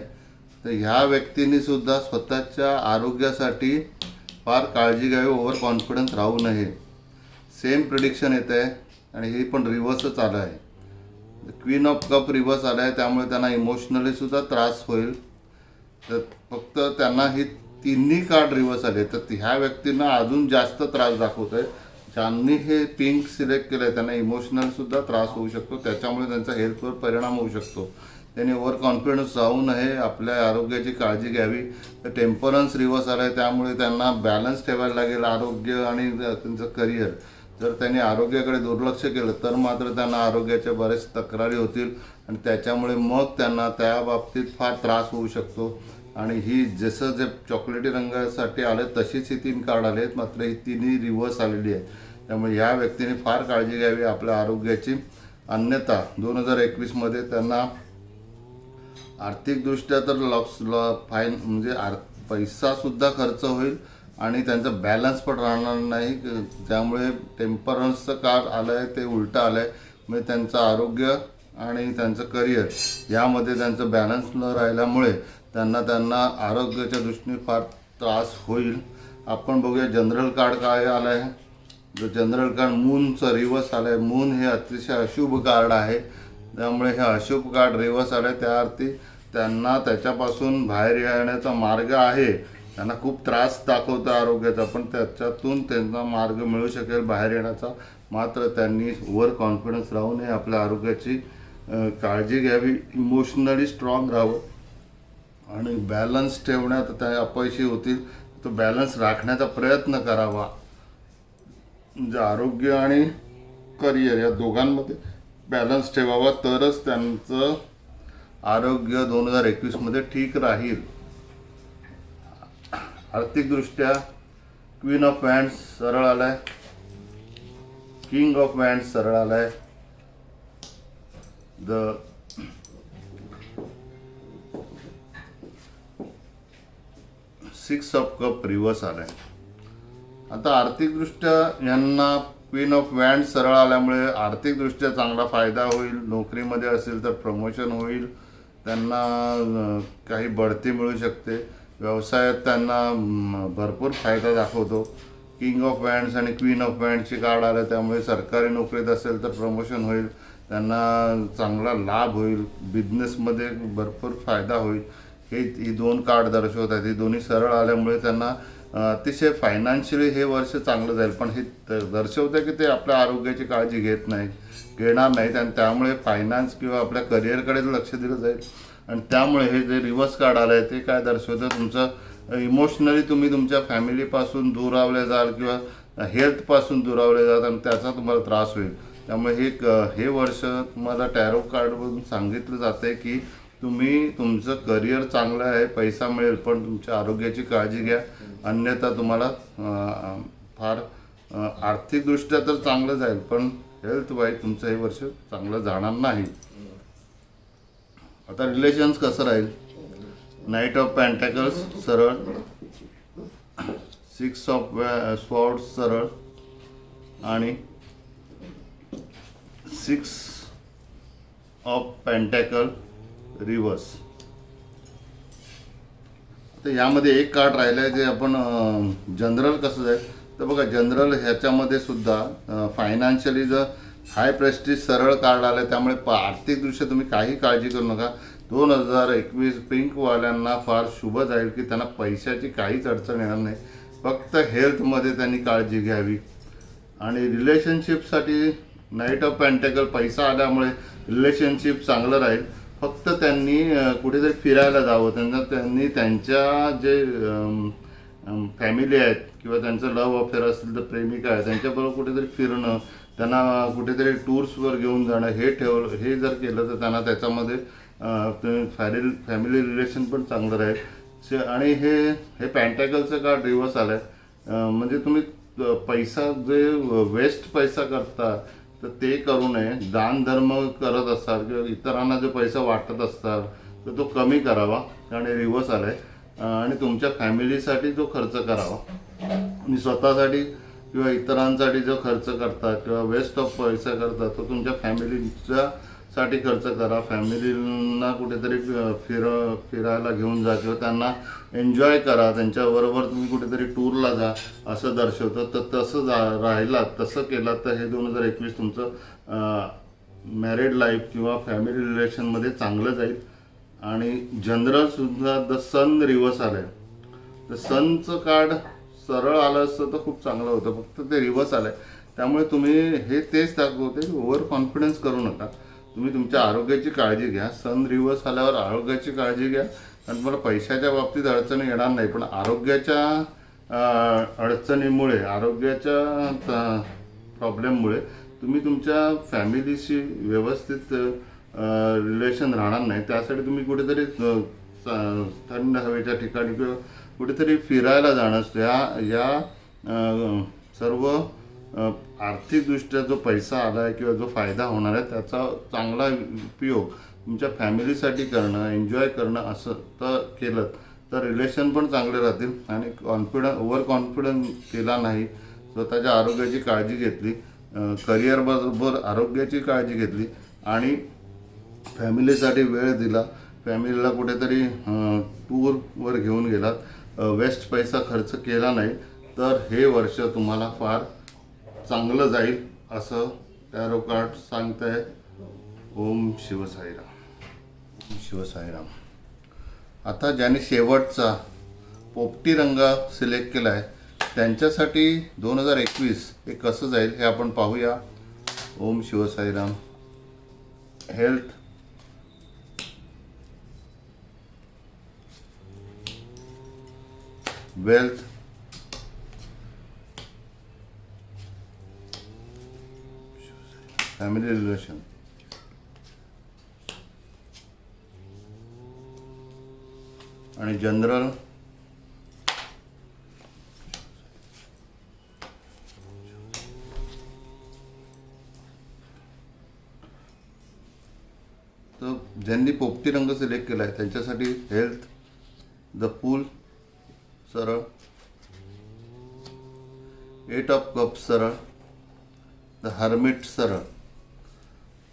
तर ह्या व्यक्तींनी सुद्धा स्वतःच्या आरोग्यासाठी फार काळजी घ्यावी, ओव्हर कॉन्फिडन्स राहू नये. सेम प्रिडिक्शन येत आहे आणि हे पण रिव्हर्सच आलं आहे. क्वीन ऑफ कप रिव्हर्स आलं आहे, त्यामुळे त्यांना इमोशनली सुद्धा त्रास होईल. तर फक्त त्यांना ही 3 कार्ड रिव्हर्स आले तर ह्या व्यक्तींना अजून जास्त त्रास दाखवत आहे. ज्यांनी हे पिंक सिलेक्ट केलं आहे त्यांना इमोशनल सुद्धा त्रास होऊ शकतो, त्याच्यामुळे त्यांचा हेल्थवर परिणाम होऊ शकतो. त्यांनी ओव्हर कॉन्फिडन्स राहू नये, आपल्या आरोग्याची काळजी घ्यावी. तर टेम्परन्स रिव्हर्स आला आहे, त्यामुळे त्यांना बॅलन्स ठेवायला लागेल आरोग्य आणि त्यांचं करिअर. जर त्यांनी आरोग्याकडे दुर्लक्ष केलं तर मात्र त्यांना आरोग्याच्या बरेच तक्रारी होतील आणि त्याच्यामुळे मग त्यांना त्या बाबतीत फार त्रास होऊ शकतो. आणि ही जसं जे चॉकलेटी रंगासाठी आलं तशीच ही 3 कार्ड आली आहेत, मात्र ही 3ही रिव्हर्स आलेली आहे. त्यामुळे या व्यक्तीने फार काळजी घ्यावी आपल्या आरोग्याची. अन्यथा 2021मध्ये त्यांना आर्थिकदृष्ट्या तर म्हणजे पैसासुद्धा खर्च होईल आणि त्यांचा बॅलन्स पण राहणार नाही. त्यामुळे टेम्परन्सचं कार्ड आलं आहे ते उलटं आलं आहे, म्हणजे त्यांचं आरोग्य आणि त्यांचं करिअर यामध्ये त्यांचं बॅलन्स न राहिल्यामुळे त्यांना आरोग्याच्या दृष्टीने फार त्रास होईल. आपण बघूया जनरल कार्ड काय आलं आहे. जो जनरल कार्ड मूनचं रिव्हर्स आलं आहे. मून हे अतिशय अशुभ कार्ड आहे, त्यामुळे हे अशुभ कार्ड रिव्हर्स आलं आहे. त्या अर्थी त्यांना त्याच्यापासून बाहेर येण्याचा मार्ग आहे. त्यांना खूप त्रास दाखवतो आरोग्याचा, पण त्याच्यातून त्यांचा मार्ग मिळू शकेल बाहेर येण्याचा. मात्र त्यांनी ओव्हर कॉन्फिडन्स राहू नये, आपल्या आरोग्याची काळजी घ्यावी, इमोशनली स्ट्रॉंग राहावं आणि बॅलन्स ठेवण्यात त्या अपयशी होतील तो बॅलन्स राखण्याचा प्रयत्न करावा. म्हणजे आरोग्य आणि करिअर या दोघांमध्ये बॅलन्स ठेवावा, तरच त्यांचं आरोग्य 2021मध्ये ठीक राहील. आर्थिकदृष्ट्या क्वीन ऑफ वँड्स सरळ आलाय, किंग ऑफ वँड्स सरळ आलाय, द 6 ऑफ कप रिव्हर्स आलाय. आता आर्थिकदृष्ट्या यांना क्वीन ऑफ वॅन्ड सरळ आल्यामुळे आर्थिकदृष्ट्या चांगला फायदा होईल. नोकरीमध्ये असेल तर प्रमोशन होईल, त्यांना काही बढती मिळू शकते. व्यवसायात त्यांना भरपूर फायदा दाखवतो. किंग ऑफ वॅन्ड्स आणि क्वीन ऑफ वॅन्ड्सची कार्ड आलं, त्यामुळे सरकारी नोकरीत असेल तर प्रमोशन होईल, त्यांना चांगला लाभ होईल, बिझनेसमध्ये भरपूर फायदा होईल. ही दोन कार्ड दर्शवत आहेत. ही दोन्ही सरळ आल्यामुळे त्यांना अतिशय फायनान्शियली हे वर्ष चांगलं जाईल. पण हे दर्शवतं की ते आपल्या आरोग्याची काळजी घेणार नाहीत आणि त्यामुळे फायनान्स किंवा आपल्या करिअरकडे लक्ष दिलं जाईल. आणि त्यामुळे हे जे रिव्हर्स कार्ड आलं आहे ते काय दर्शवतं, तुमचं इमोशनली तुम्ही तुमच्या फॅमिलीपासून दुरावले जाल किंवा हेल्थपासून दुरावले जाल आणि त्याचा तुम्हाला त्रास होईल. त्यामुळे हे वर्ष तुम्हाला टॅरो कार्डमधून सांगितलं जातं आहे की तुमचं करिअर चांगलं आहे, पैसा मिळेल, पण तुमच्या आरोग्याची काळजी घ्या, अन्यथा तुम्हाला फार आर्थिकदृष्ट्या तर चांगलं जाईल, पण हेल्थ वाईज तुमचं हे वर्ष चांगलं जाणार नाही. आता रिलेशन्स कसं राहील? नाईट ऑफ पेंटॅकल्स सरळ, 6 ऑफ स्वॉर्ड्स सरळ आणि 6 ऑफ पेंटॅकल रिव्हर्स. तर यामध्ये एक कार्ड राहिलं आहे जे आपण जनरल कसं जाईल तर बघा, जनरल ह्याच्यामध्ये सुद्धा फायनान्शियली जर हाय प्रेस्टीज सरळ कार्ड आलं आहे, त्यामुळे आर्थिकदृष्ट्या तुम्ही काही काळजी करू नका. 2021 पिंकवाल्यांना फार शुभ जाईल की त्यांना पैशाची काहीच अडचण येणार नाही. फक्त हेल्थमध्ये त्यांनी काळजी घ्यावी. आणि रिलेशनशिपसाठी नाईट ऑफ पेंटॅकल पैसा आल्यामुळे रिलेशनशिप चांगलं राहील. फक्त त्यांनी कुठेतरी फिरायला जावं. त्यांनी त्यांच्या जे फॅमिली आहेत किंवा त्यांचं लव्ह अफेअर असेल तर प्रेमिका आहे त्यांच्याबरोबर कुठेतरी फिरणं, त्यांना कुठेतरी टूर्सवर घेऊन जाणं, हे जर केलं तर त्यांना त्याच्यामध्ये फॅमिली रिलेशन पण चांगलं राहील. आणि हे पेंटॅकलचं कार्ड रिव्हर्स आलं आहे. म्हणजे तुम्ही पैसा जे वेस्ट पैसा करता तर ते करू नये. दान धर्म करत असाल किंवा इतरांना जो पैसा वाटत असतात तर तो कमी करावा, आणि रिव्हर्स आला आहे. आणि तुमच्या फॅमिलीसाठी जो खर्च करावा, आणि स्वतःसाठी किंवा इतरांसाठी जो खर्च करतात किंवा वेस्ट ऑफ पैसा करतात तो तुमच्या फॅमिलीसाठी खर्च करा. फॅमिलींना कुठेतरी फिरायला घेऊन जा किंवा त्यांना एन्जॉय करा, त्यांच्याबरोबर तुम्ही कुठेतरी टूरला जा असं दर्शवतं. तर तसं तसं केलं तर हे 2021 तुमचं मॅरिड लाईफ किंवा फॅमिली रिलेशनमध्ये चांगलं जाईल. आणि जनरलसुद्धा द सन रिव्हर्स आलं आहे. तर सनचं कार्ड सरळ आलं असतं तर खूप चांगलं होतं, फक्त ते रिव्हर्स आलं आहे. त्यामुळे तुम्ही तेच दाखवते की ओव्हर कॉन्फिडन्स करू नका. तुम्ही तुमच्या आरोग्याची काळजी घ्या. सन रिव्हर्स आल्यावर आरोग्याची काळजी घ्या, आणि तुम्हाला पैशाच्या बाबतीत अडचणी येणार नाही, पण आरोग्याच्या अडचणीमुळे, आरोग्याच्या प्रॉब्लेममुळे तुम्ही तुमच्या फॅमिलीशी व्यवस्थित रिलेशन राहणार नाही. त्यासाठी तुम्ही कुठेतरी थंड हवेच्या ठिकाणी किंवा कुठेतरी फिरायला जाणं, या सर्व आर्थिकदृष्ट्या जो पैसा आला आहे किंवा जो फायदा होणार आहे त्याचा चांगला उपयोग तुमच्या फॅमिलीसाठी करणं, एन्जॉय करणं असं तर केलं तर रिलेशन पण चांगले राहतील. आणि ओव्हर कॉन्फिडन्स केला नाही, स्वतःच्या आरोग्याची काळजी घेतली, करिअरबरोबर आरोग्याची काळजी घेतली आणि फॅमिलीसाठी वेळ दिला, फॅमिलीला कुठेतरी टूरवर घेऊन गेलात, वेस्ट पैसा खर्च केला नाही, तर हे वर्ष तुम्हाला फार चांगलं जाईल असं टॅरो कार्ड सांगत आहे. ओम शिवसाईराम. शिवसाईराम. आता ज्यांनी शेवटचा पोपटी रंग सिलेक्ट केला आहे त्यांच्यासाठी 2021 हे कसं जाईल हे आपण पाहूया. ओम शिवसाईराम. हेल्थ, वेल्थ, फॅमिली रिलेशन, आणि जनरल, तर ज्यांनी पोपटी रंग सिलेक्ट केला आहे त्यांच्यासाठी हेल्थ, द फूल सरळ, 8 ऑफ कप्स सरळ, द हर्मिट सरळ,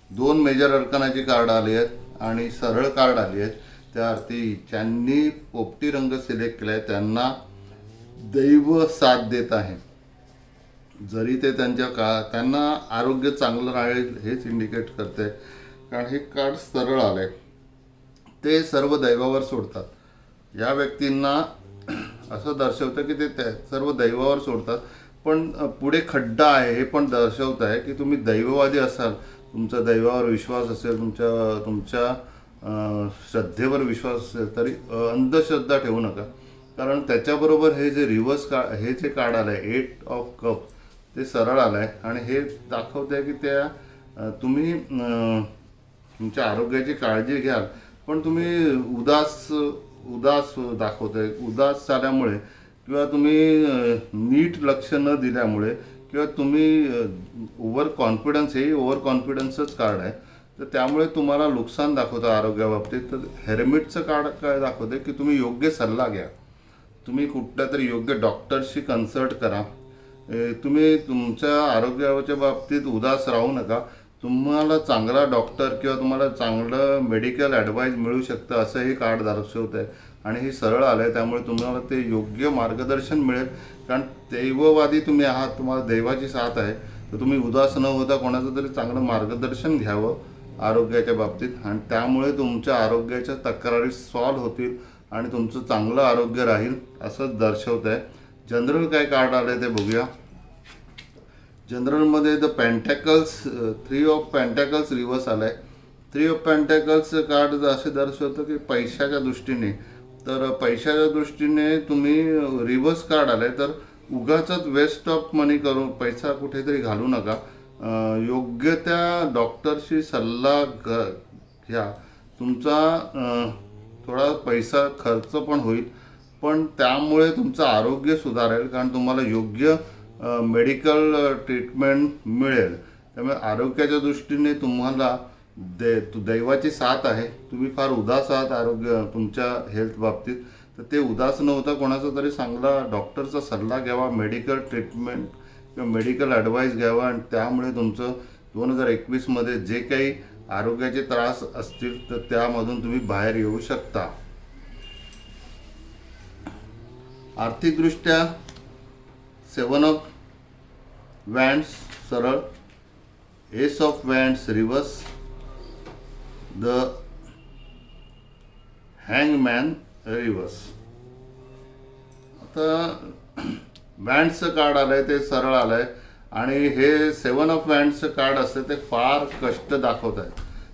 2 मेजर अरकानाची कार्ड आली आहेत आणि सरळ कार्ड आली आहेत. त्या अर्थी ज्यांनी पोपटी रंग सिलेक्ट केला आहे त्यांना दैव साथ देत आहे. जरी ते त्यांना आरोग्य चांगलं राहील हेच इंडिकेट करते, कारण हे कार्ड सरळ आलंय. ते सर्व दैवावर सोडतात. या व्यक्तींना असं दर्शवतं की ते सर्व दैवावर सोडतात, पण पुढे खड्डा आहे हे पण दर्शवत आहे की तुम्ही दैववादी असाल, तुमचा दैवावर विश्वास असेल, तुमच्या श्रद्धेवर विश्वास असेल, तरी अंधश्रद्धा ठेवू नका. कारण त्याच्याबरोबर हे जे हे जे कार्ड आलं आहे 8 ऑफ कप, ते सरळ आलं आहे आणि हे दाखवत आहे की तुम्ही तुमच्या आरोग्याची काळजी घ्याल, पण तुम्ही उदास दाखवत आहे. उदास झाल्यामुळे किंवा तुम्ही नीट लक्ष न दिल्यामुळे किंवा तुम्ही ओव्हर कॉन्फिडन्स, हे ओव्हर कॉन्फिडन्सच कार्ड आहे, तर त्यामुळे तुम्हाला नुकसान दाखवतं आरोग्याबाबतीत. तर हेरमिटचं कार्ड काय दाखवते की तुम्ही योग्य सल्ला घ्या, तुम्ही कुठल्या तरी योग्य डॉक्टरशी कन्सल्ट करा. तुम्ही तुमच्या आरोग्याच्या बाबतीत उदास राहू नका. तुम्हाला चांगला डॉक्टर किंवा तुम्हाला चांगलं मेडिकल ॲडवाईस मिळू शकतं असं हे कार्ड दर्शवत आहे. आणि हे सरळ आलं आहे, त्यामुळे तुम्हाला ते योग्य मार्गदर्शन मिळेल. कारण दैववादी तुम्ही आहात, तुम्हाला दैवाची साथ आहे, तर तुम्ही उदास न होता कोणाचं तरी चांगलं मार्गदर्शन घ्यावं आरोग्याच्या बाबतीत, आणि त्यामुळे तुमच्या आरोग्याच्या तक्रारी सॉल्व्ह होतील आणि तुमचं चांगलं आरोग्य राहील असंच दर्शवत आहे. जनरल काय कार्ड आलं आहे ते बघूया. जनरलमध्ये the pentacles, 3 of pentacles reverse आलं आहे. 3 ऑफ पेंटॅकल्स कार्ड असे दर्शवतं की पैशाच्या दृष्टीने, तर पैशाच्या दृष्टीने तुम्ही रिव्हर्स कार्ड आलं आहे, तर उगाचच वेस्ट ऑफ मनी करून पैसा कुठेतरी घालू नका. योग्य त्या डॉक्टरशी सल्ला घ्या. तुमचा थोडा पैसा खर्च पण होईल, पण त्यामुळे तुमचं आरोग्य सुधारेल, कारण तुम्हाला योग्य मेडिकल ट्रीटमेंट मिळेल. त्यामुळे आरोग्याच्या दृष्टीने तुम्हाला दैवाची साथ आहे. तुम्ही फार उदास आहात तुमच्या हेल्थ बाबतीत, तर ते उदास न होता कोणाचा तरी चांगला डॉक्टरचा सल्ला घ्यावा, मेडिकल ट्रीटमेंट किंवा मेडिकल ॲडवाईस घ्यावा, आणि त्यामुळे तुमचं 2021मध्ये जे काही आरोग्याचे त्रास असतील तर त्यामधून तुम्ही बाहेर येऊ शकता. आर्थिकदृष्ट्या 7 ऑफ वँड्स सरळ, ace of wands reverse, the hangman reverse. आता वँड्सचं कार्ड आलं आहे ते सरळ आलं आहे, आणि हे 7 ऑफ वँड्सचं कार्ड असतं ते फार कष्ट दाखवत आहे.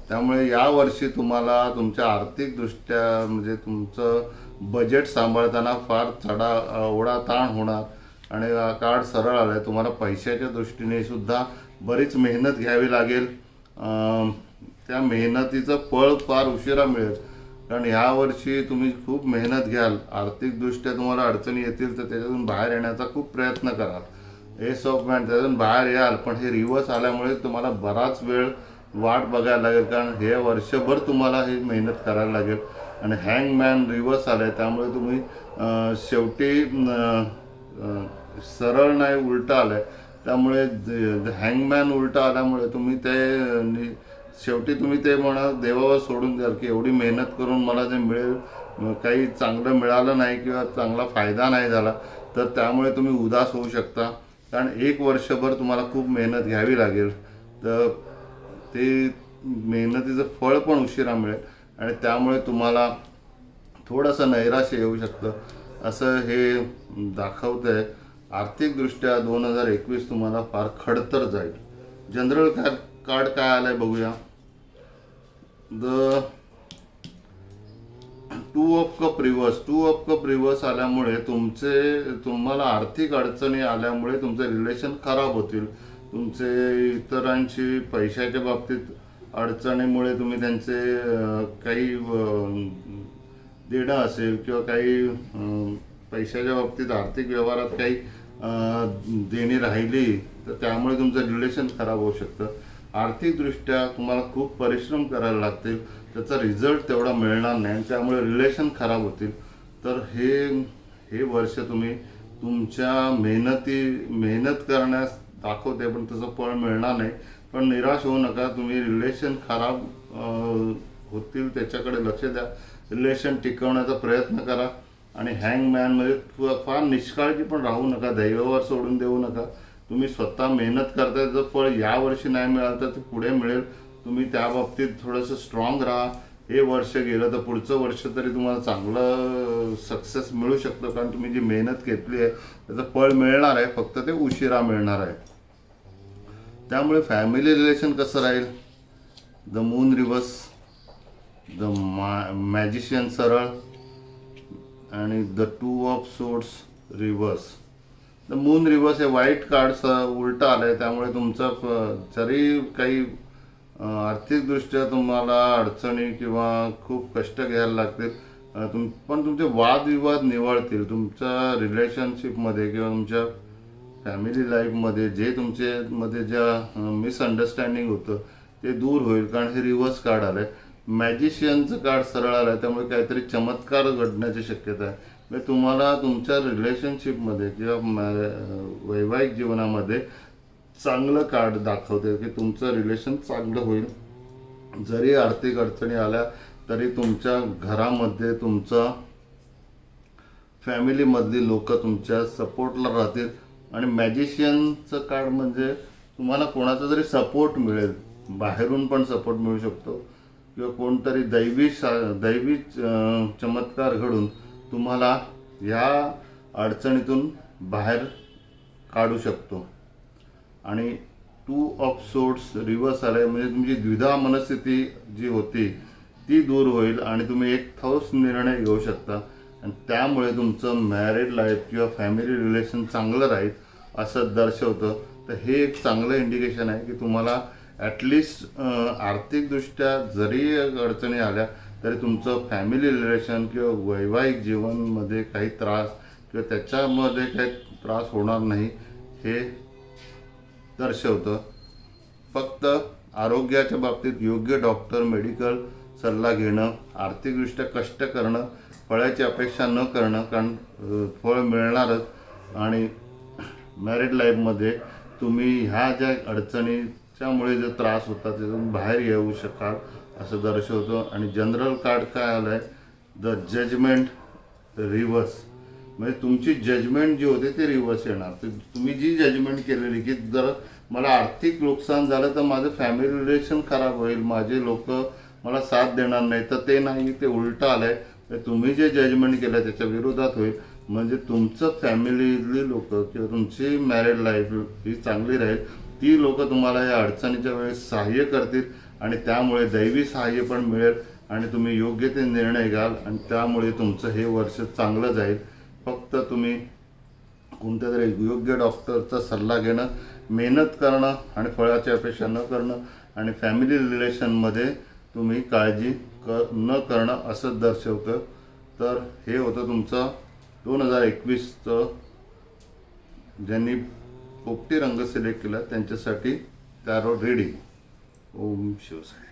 त्यामुळे यावर्षी तुम्हाला तुमच्या आर्थिकदृष्ट्या म्हणजे तुमचं बजेट सांभाळताना फार ओढा ताण होणार. आणि कार्ड सरळ आलं आहे, तुम्हाला पैशाच्या दृष्टीने सुद्धा बरीच मेहनत घ्यावी लागेल. त्या मेहनतीचं फळ फार उशिरा मिळेल, कारण यावर्षी तुम्ही खूप मेहनत घ्याल. आर्थिकदृष्ट्या तुम्हाला अडचणी येतील तर त्याच्यातून बाहेर येण्याचा खूप प्रयत्न कराल. एस ऑफ वँड, त्यातून बाहेर याल, पण हे रिव्हर्स आल्यामुळे तुम्हाला बराच वेळ वाट बघायला लागेल, कारण हे वर्षभर तुम्हाला ही मेहनत करायला लागेल. आणि हँगमॅन रिव्हर्स आलं आहे, त्यामुळे तुम्ही शेवटी सरळ नाही उलटं आलं आहे, त्यामुळे हँगमॅन उलटं आल्यामुळे तुम्ही ते शेवटी तुम्ही ते म्हणा देवावर सोडून द्याल की एवढी मेहनत करून मला जे मिळेल काही चांगलं मिळालं नाही किंवा चांगला फायदा नाही झाला, तर त्यामुळे तुम्ही उदास होऊ शकता. कारण 1 वर्षभर तुम्हाला खूप मेहनत घ्यावी लागेल, तर ते मेहनतीचं फळ पण उशिरा मिळेल आणि त्यामुळे तुम्हाला थोडंसं नैराश्य येऊ शकतं असं हे दाखवतं आहे. आर्थिकदृष्ट्या 2021 तुम्हाला फार खडतर जाईल. जनरल कार्ड काय आलं आहे बघूया. द 2 ऑफ कप रिव्हर्स आल्यामुळे तुम्हाला आर्थिक अडचणी आल्यामुळे तुमचे रिलेशन खराब होतील. तुमचे इतरांशी पैशाच्या बाबतीत अडचणीमुळे तुम्ही त्यांचे काही देणं असेल किंवा काही पैशाच्या बाबतीत आर्थिक व्यवहारात काही देणी राहिली तर त्यामुळे तुमचं रिलेशन खराब होऊ शकतं. आर्थिकदृष्ट्या तुम्हाला खूप परिश्रम करायला लागतील, त्याचा रिझल्ट तेवढा मिळणार नाही, त्यामुळे रिलेशन खराब होतील. तर हे वर्ष तुम्ही तुमच्या मेहनत करण्यास दाखवते, पण तसं फळ मिळणार नाही. पण निराश होऊ नका. तुम्ही रिलेशन खराब होतील त्याच्याकडे लक्ष द्या. रिलेशन टिकवण्याचा प्रयत्न करा. आणि हँगमॅनमध्ये फार निष्काळजी पण राहू नका. दैवावर सोडून देऊ नका. तुम्ही स्वतः मेहनत करताय. जर फळ यावर्षी नाही मिळालं तर ते पुढे मिळेल. तुम्ही त्या बाबतीत थोडंसं स्ट्रॉंग राहा. हे वर्ष गेलं तर पुढचं वर्ष तरी तुम्हाला चांगलं सक्सेस मिळू शकतं, कारण तुम्ही जी मेहनत घेतली आहे त्याचं फळ मिळणार आहे, फक्त ते उशिरा मिळणार आहे. त्यामुळे फॅमिली रिलेशन कसं राहील? The moon reverse, the magician सरळ आणि the two of swords reverse. The moon reverse हे वाईट कार्ड उलटं आलं आहे. त्यामुळे तुमचं जरी काही आर्थिकदृष्ट्या तुम्हाला अडचणी किंवा खूप कष्ट घ्यायला लागतील, पण तुमचे वादविवाद निवळतील. तुमच्या रिलेशनशिपमध्ये किंवा तुमच्या फॅमिली लाईफमध्ये जे तुमच्यामध्ये ज्या मिसअंडरस्टँडिंग होतं ते दूर होईल, कारण हे रिव्हर्स कार्ड आलं आहे. मॅजिशियनचं कार्ड सरळ आलं आहे. त्यामुळे काहीतरी चमत्कार घडण्याची शक्यता आहे. म्हणजे तुम्हाला तुमच्या रिलेशनशिपमध्ये किंवा वैवाहिक जीवनामध्ये चांगलं कार्ड दाखवते की तुमचं रिलेशन चांगलं होईल. जरी आर्थिक अडचणी आल्या तरी तुमच्या घरामध्ये तुमचा फॅमिलीमधली लोक तुमच्या सपोर्टला राहतील. आणि मॅजिशियनचं कार्ड म्हणजे तुम्हाला कोणाचा जरी सपोर्ट मिळेल, बाहेरून पण सपोर्ट मिळू शकतो किंवा कोणतरी दैवी चमत्कार घडून तुम्हाला ह्या अडचणीतून बाहेर काढू शकतो. आणि टू ऑफ सोर्ड्स रिव्हर्स आलाय म्हणजे तुमची द्विधा मनस्थिती जी होती ती दूर होईल आणि तुम्ही एक ठोस निर्णय घेऊ शकता. आणि त्यामुळे तुमचं मॅरिड लाईफ किंवा फॅमिली रिलेशन चांगलं राहील असं दर्शवतं. तर हे एक चांगलं इंडिकेशन आहे की तुम्हाला ॲटलिस्ट आर्थिकदृष्ट्या जरी अडचणी आल्या तरी तुमचं फॅमिली रिलेशन किंवा वैवाहिक जीवनमध्ये काही त्रास किंवा त्याच्यामध्ये काही त्रास होणार नाही हे दर्शवतं. फक्त आरोग्याच्या बाबतीत योग्य डॉक्टर, मेडिकल सल्ला घेणं, आर्थिकदृष्ट्या कष्ट करणं, फळाची अपेक्षा न करणं, कारण फळ मिळणारच. आणि मॅरिड लाईफमध्ये तुम्ही ह्या ज्या अडचणीच्यामुळे जो त्रास होता त्यातून बाहेर येऊ शकाल असं दर्शवतं. आणि जनरल कार्ड काय आलं आहे? The judgement reverse. म्हणजे तुमची जजमेंट जी होते ते रिव्हर्स येणार. तुम्ही जी जजमेंट केलेली की जर मला आर्थिक नुकसान झालं तर माझं फॅमिली रिलेशन खराब होईल, माझे लोक मला साथ देणार नाही, तर ते नाही, ते उलटं आलं आहे. तुम्ही जे जजमेंट केलं त्याच्या विरोधात होईल. म्हणजे तुमचं फॅमिलीतली लोक किंवा तुमची मॅरिड लाईफ ही चांगली राहील. ती लोक तुम्हाला या अडचणीच्या वेळेस सहाय्य करतील आणि त्यामुळे दैवी सहाय्य पण मिळेल आणि तुम्ही योग्य ते निर्णय घ्याल आणि त्यामुळे तुमचं हे वर्ष चांगलं जाईल. फक्त तुम्ही कोणत्या तरी योग्य डॉक्टरचा सल्ला घेणं, मेहनत करणं आणि फळाची अपेक्षा न करणं आणि फॅमिली रिलेशनमध्ये तुम्ही काळजी न करणं असं दर्शवतं. तर हे होतं तुमचं 2021चं. ज्यांनी पोपटी रंग सिलेक्ट केला त्यांच्यासाठी टॅरो रीडिंग. ओम शिवसाई.